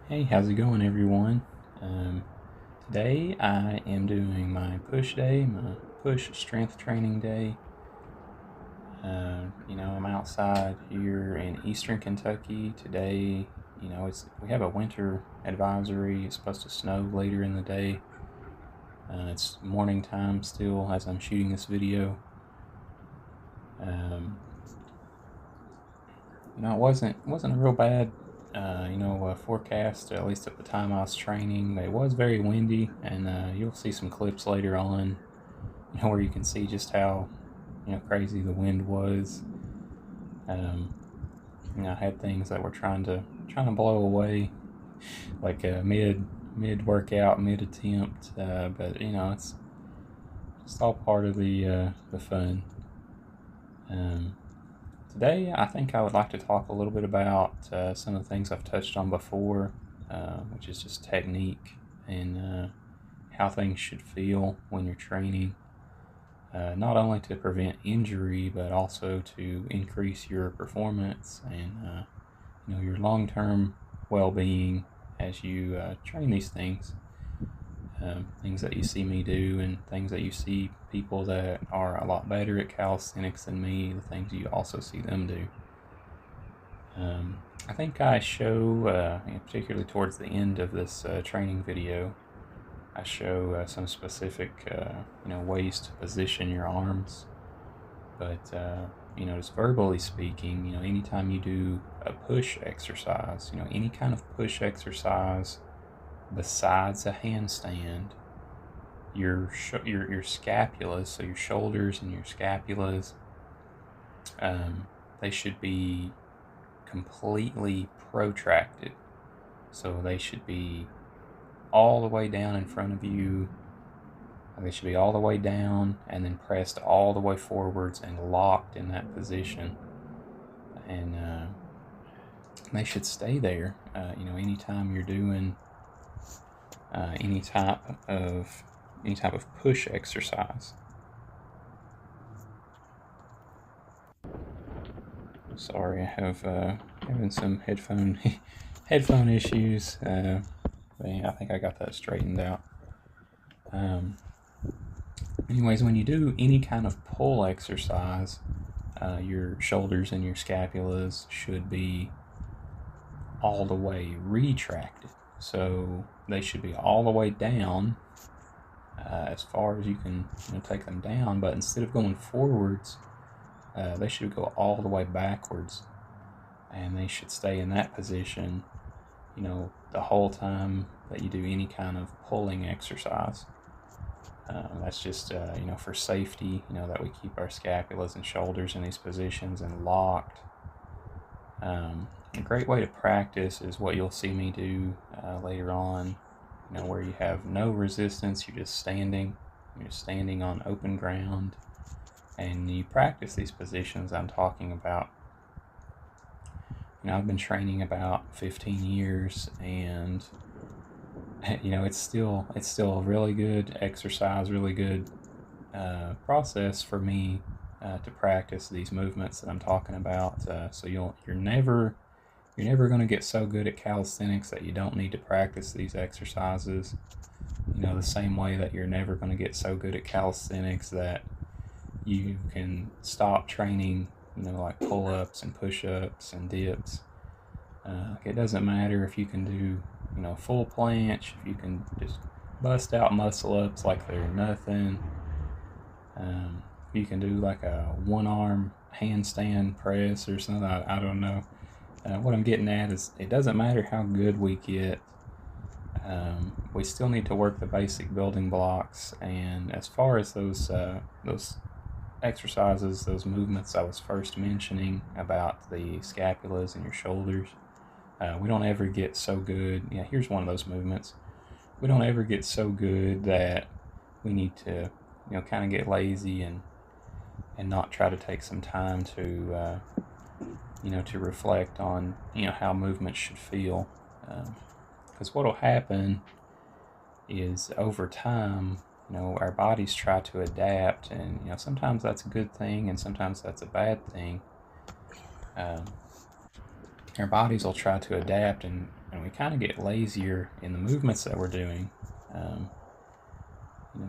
Hey, how's it going, everyone? Today I am doing my push day, my push strength training day. I'm outside here in eastern Kentucky today. We have a winter advisory. It's supposed to snow later in the day. It's morning time still as I'm shooting this video. It wasn't a real bad forecast, at least at the time I was training. It was very windy, and you'll see some clips later on, where you can see just how crazy the wind was. I had things that were trying to blow away, like mid workout, mid attempt, but it's just all part of the fun. Today, I think I would like to talk a little bit about some of the things I've touched on before, which is just technique and how things should feel when you're training, not only to prevent injury, but also to increase your performance and your long-term well-being as you train these things. Things that you see me do and things that you see people that are a lot better at calisthenics than me, the things you also see them do. I think I show, particularly towards the end of this training video, I show some specific ways to position your arms. But just verbally speaking, anytime you do a push exercise, any kind of push exercise besides a handstand, your scapulas, so your shoulders and your scapulas, they should be completely protracted. So they should be all the way down in front of you. They should be all the way down and then pressed all the way forwards and locked in that position. And they should stay there. Anytime you're doing any type of push exercise. Sorry, I have having some headphone issues. I think I got that straightened out. Anyways, when you do any kind of pull exercise, your shoulders and your scapulas should be all the way retracted. So they should be all the way down, as far as you can take them down, but instead of going forwards, they should go all the way backwards, and they should stay in that position the whole time that you do any kind of pulling exercise. That's just for safety, that we keep our scapulas and shoulders in these positions and locked. A great way to practice is what you'll see me do later on, where you have no resistance, you're just standing on open ground, and you practice these positions I'm talking about. I've been training about 15 years, and it's still a really good exercise, really good process for me to practice these movements that I'm talking about. So you're never going to get so good at calisthenics that you don't need to practice these exercises. The same way that you're never going to get so good at calisthenics that you can stop training, like pull-ups and push-ups and dips. It doesn't matter if you can do, full planche, if you can just bust out muscle-ups like they're nothing. You can do like a one-arm handstand press or something, I don't know. What I'm getting at is it doesn't matter how good we get. We still need to work the basic building blocks, and as far as those exercises, those movements I was first mentioning about the scapulas and your shoulders, we don't ever get so good. Here's one of those movements. We don't ever get so good that we need to, kind of get lazy and not try to take some time to, to reflect on, how movements should feel. Because what will happen is over time, our bodies try to adapt, and sometimes that's a good thing and sometimes that's a bad thing. Our bodies will try to adapt and and we kind of get lazier in the movements that we're doing.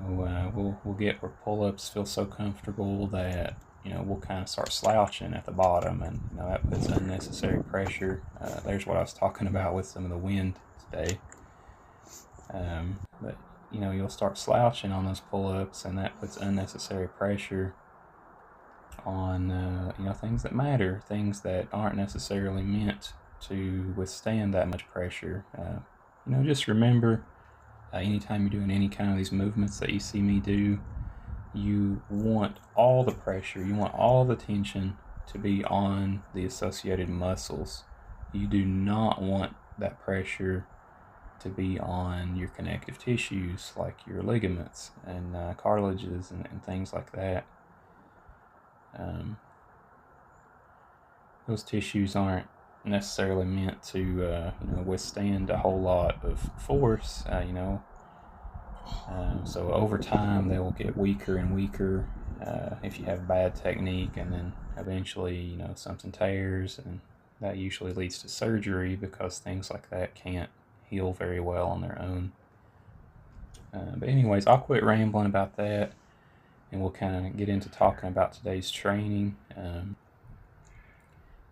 We'll get where pull-ups feel so comfortable that we'll kind of start slouching at the bottom, and that puts unnecessary pressure. There's what I was talking about with some of the wind today. But you'll start slouching on those pull-ups, and that puts unnecessary pressure on things that matter, things that aren't necessarily meant to withstand that much pressure. Just remember, anytime you're doing any kind of these movements that you see me do, you want all the pressure, you want all the tension to be on the associated muscles. You do not want that pressure to be on your connective tissues, like your ligaments and cartilages and things like that. Those tissues aren't necessarily meant to withstand a whole lot of force, so over time they will get weaker and weaker if you have bad technique, and then eventually something tears, and that usually leads to surgery because things like that can't heal very well on their own. But anyways, I'll quit rambling about that, and we'll kind of get into talking about today's training.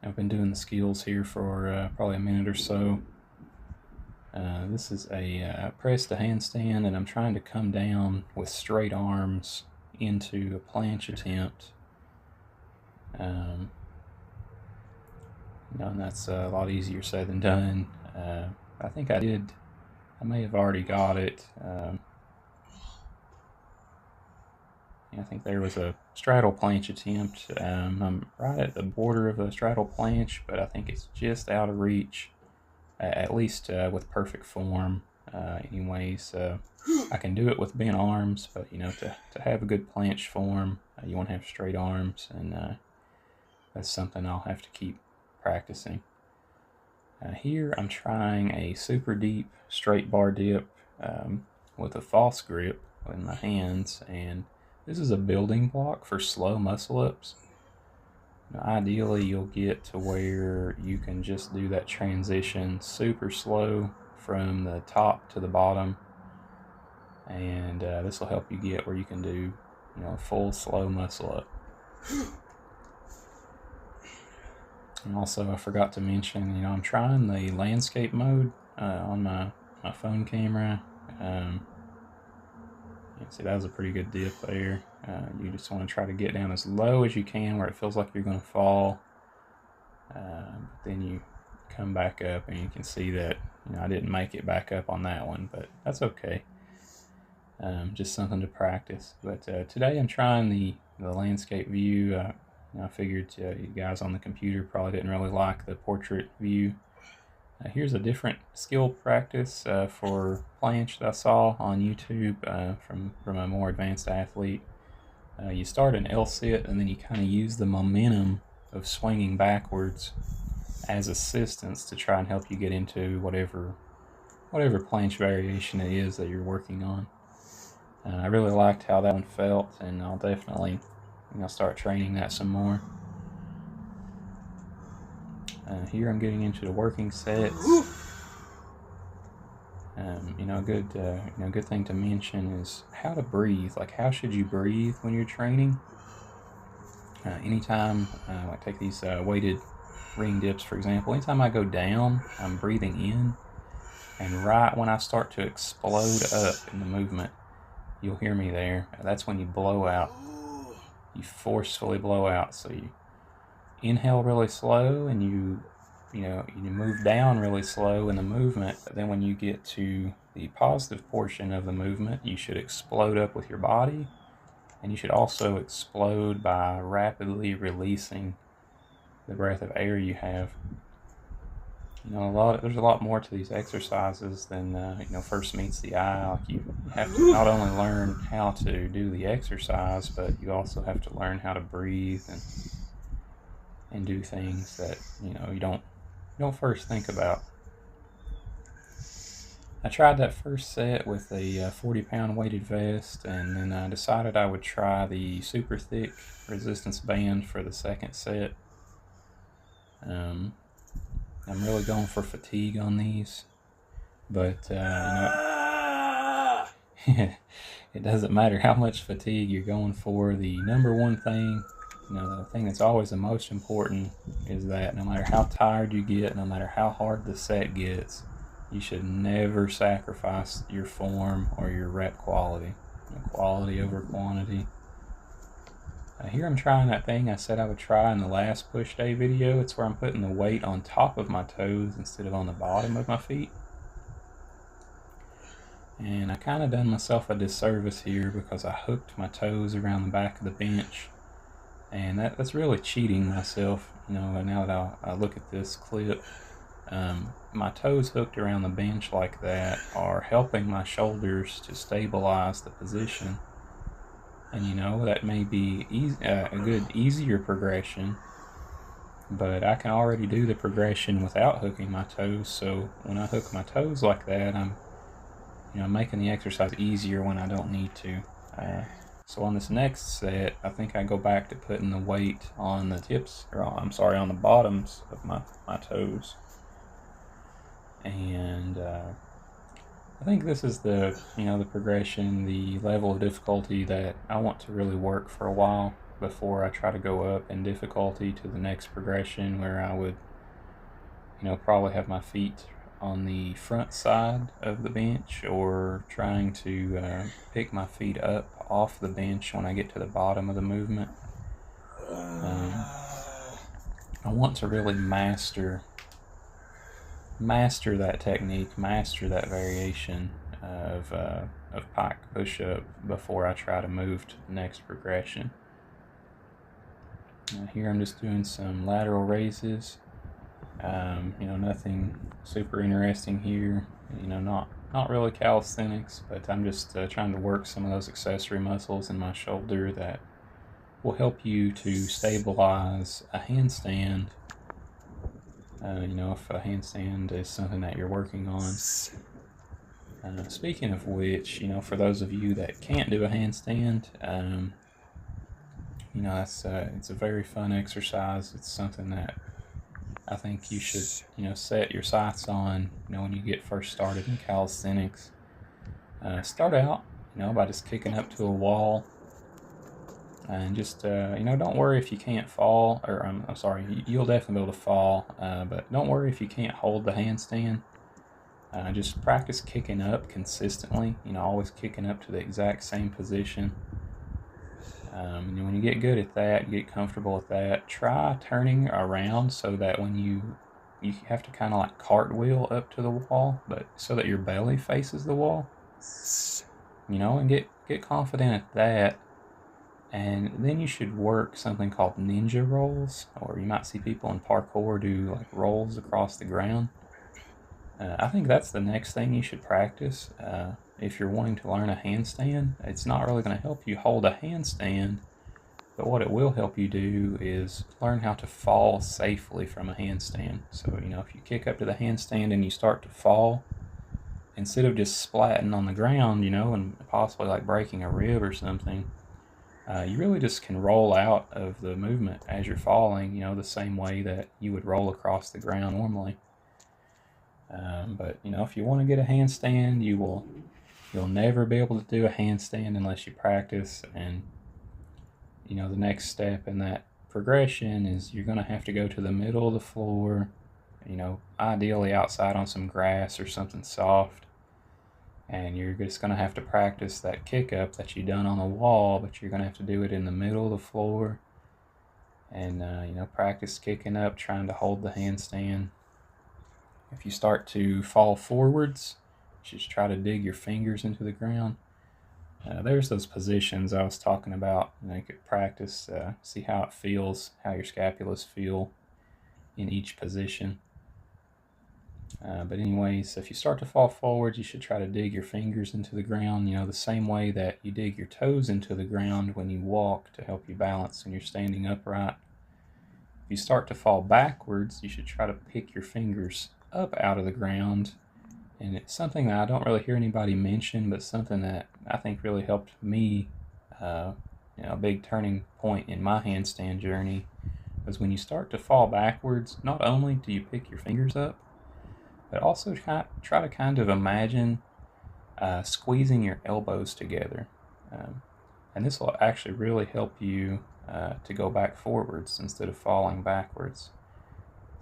I've been doing the skills here for probably a minute or so. This is a press to handstand, and I'm trying to come down with straight arms into a planche attempt. And that's a lot easier said than done. I think I may have already got it. I think there was a straddle planche attempt. I'm right at the border of a straddle planche, but I think it's just out of reach, at least with perfect form. Anyways, I can do it with bent arms, but to have a good planche form, you want to have straight arms, and that's something I'll have to keep practicing. Here I'm trying a super deep straight bar dip with a false grip in my hands, and this is a building block for slow muscle ups. Ideally, you'll get to where you can just do that transition super slow from the top to the bottom, and this will help you get where you can do a full slow muscle up. And also, I forgot to mention, I'm trying the landscape mode on my phone camera. See, that was a pretty good dip there. You just want to try to get down as low as you can where it feels like you're going to fall. But then you come back up, and you can see that I didn't make it back up on that one, but that's okay. Just something to practice. But today I'm trying the landscape view. I figured you guys on the computer probably didn't really like the portrait view. Here's a different skill practice for planche that I saw on YouTube from a more advanced athlete. You start an L-sit, and then you kind of use the momentum of swinging backwards as assistance to try and help you get into whatever planche variation it is that you're working on. I really liked how that one felt, and I'll definitely start training that some more. Here I'm getting into the working sets. Good thing to mention is how to breathe. Like, how should you breathe when you're training? Anytime, like take these weighted ring dips, for example. Anytime I go down, I'm breathing in, and right when I start to explode up in the movement, you'll hear me there. That's when you blow out. You forcefully blow out. So you inhale really slow, and you move down really slow in the movement, but then when you get to the positive portion of the movement, you should explode up with your body, and you should also explode by rapidly releasing the breath of air you have. There's a lot more to these exercises than first meets the eye. Like, you have to not only learn how to do the exercise, but you also have to learn how to breathe and do things that you don't first think about. I tried that first set with a 40-pound weighted vest, and then I decided I would try the super thick resistance band for the second set. I'm really going for fatigue on these, but it doesn't matter how much fatigue you're going for. The number one thing, the thing that's always the most important is that no matter how tired you get, no matter how hard the set gets, you should never sacrifice your form or your rep quality. Quality over quantity. Here I'm trying that thing I said I would try in the last push day video. It's where I'm putting the weight on top of my toes instead of on the bottom of my feet. And I kind of done myself a disservice here because I hooked my toes around the back of the bench. And that's really cheating myself, now that I look at this clip. My toes hooked around the bench like that are helping my shoulders to stabilize the position. And that may be a good, easier progression, but I can already do the progression without hooking my toes. So when I hook my toes like that, I'm making the exercise easier when I don't need to. So on this next set, I think I go back to putting the weight on the tips, on the bottoms of my toes. And I think this is the progression, the level of difficulty that I want to really work for a while before I try to go up in difficulty to the next progression, where I would probably have my feet on the front side of the bench, or trying to pick my feet up off the bench when I get to the bottom of the movement. I want to really master that technique, master that variation of pike push-up before I try to move to the next progression. Here I'm just doing some lateral raises. Nothing super interesting here. Not really calisthenics, but I'm just trying to work some of those accessory muscles in my shoulder that will help you to stabilize a handstand. If a handstand is something that you're working on. Speaking of which, for those of you that can't do a handstand, it's a very fun exercise. It's something that I think you should, set your sights on, when you get first started in calisthenics. Start out, by just kicking up to a wall. And just, don't worry if you can't fall, or I'm sorry, you'll definitely be able to fall, but don't worry if you can't hold the handstand. Just practice kicking up consistently, always kicking up to the exact same position. And when you get good at that, you get comfortable with that, try turning around so that when you have to kind of like cartwheel up to the wall, but so that your belly faces the wall, and get confident at that. And then you should work something called ninja rolls, or you might see people in parkour do like rolls across the ground. I think that's the next thing you should practice. If you're wanting to learn a handstand, it's not really going to help you hold a handstand, but what it will help you do is learn how to fall safely from a handstand. So, if you kick up to the handstand and you start to fall, instead of just splatting on the ground, and possibly like breaking a rib or something, you really just can roll out of the movement as you're falling, the same way that you would roll across the ground normally. But if you want to get a handstand, you'll never be able to do a handstand unless you practice. And the next step in that progression is you're going to have to go to the middle of the floor, ideally outside on some grass or something soft. And you're just going to have to practice that kick up that you done on the wall, but you're going to have to do it in the middle of the floor. And, practice kicking up, trying to hold the handstand. If you start to fall forwards, just try to dig your fingers into the ground. There's those positions I was talking about. You could practice, see how it feels, how your scapulas feel in each position. But anyways, if you start to fall forward, you should try to dig your fingers into the ground, the same way that you dig your toes into the ground when you walk to help you balance when you're standing upright. If you start to fall backwards, you should try to pick your fingers up out of the ground. And it's something that I don't really hear anybody mention, but something that I think really helped me, a big turning point in my handstand journey Because when you start to fall backwards, not only do you pick your fingers up, but also try to kind of imagine squeezing your elbows together. And this will actually really help you to go back forwards instead of falling backwards.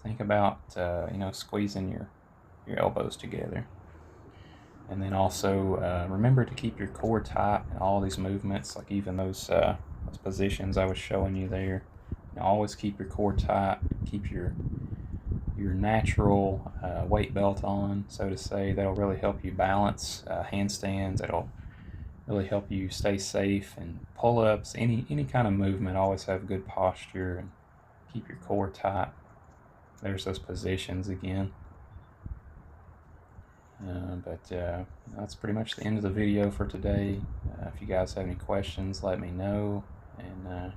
Think about squeezing your elbows together. And then also remember to keep your core tight in all these movements, like even those positions I was showing you there. Always keep your core tight, keep your natural weight belt on, so to say. That'll really help you balance handstands. That'll really help you stay safe, and pull-ups, any kind of movement. Always have good posture and keep your core tight. There's those positions again. But that's pretty much the end of the video for today. If you guys have any questions, let me know. And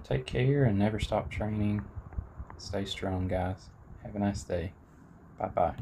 take care and never stop training. Stay strong, guys. Have a nice day. Bye-bye.